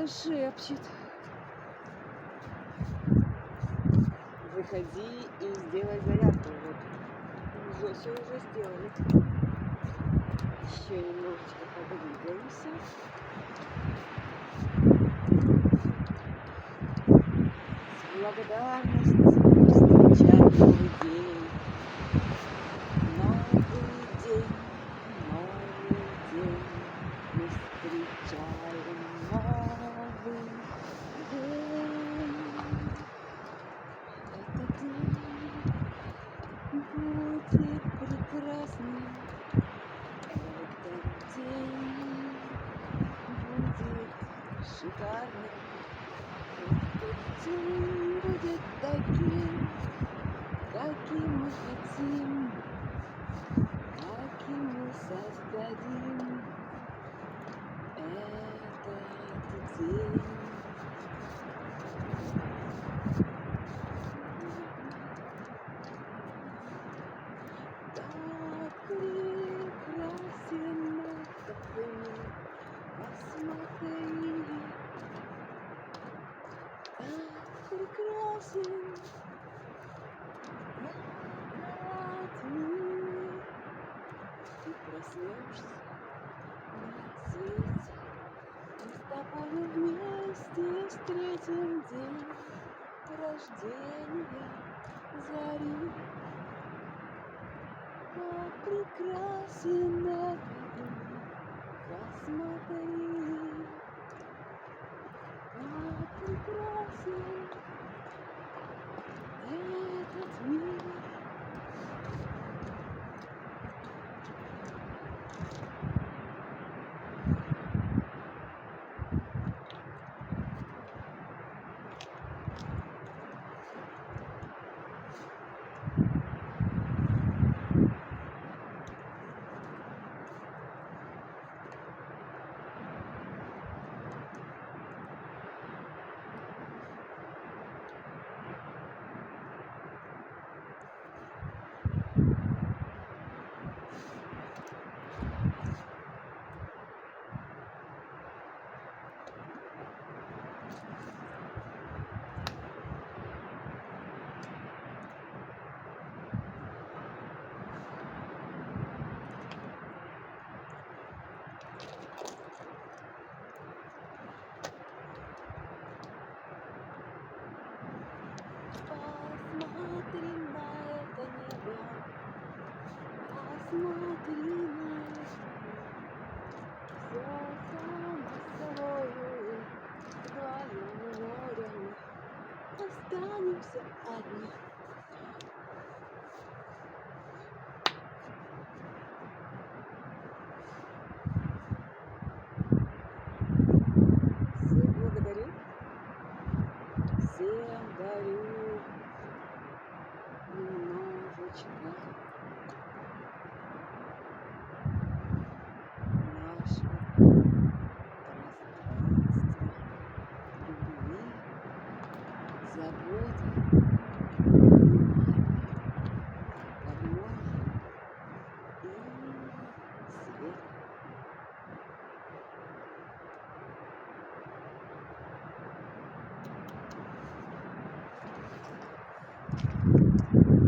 шепчет. Выходи и сделай зарядку. Вот. Все уже сделали. Еще немножечко подвигаемся. С благодарностью встречаем новый день. Новый день, новый день. Мы встречаем новый день. Этот день будет прекрасным. Этот день будет шикарным. Этот день будет таким, каким мы хотим, каким мы создадим этот день. Так прекрасен этот день, посмотри, так прекрасен этот мир. Ты проснешься на свете, мы с тобой вместе встретим день рождения зари. Как прекрасен этот мир, посмотри, как прекрасен этот мир. Посмотри на это небо, посмотри на это. Все само собою, вдвоем морем останемся одни. Всех благодарю, всем дарю немножечко нашего пространства, любви, заботы.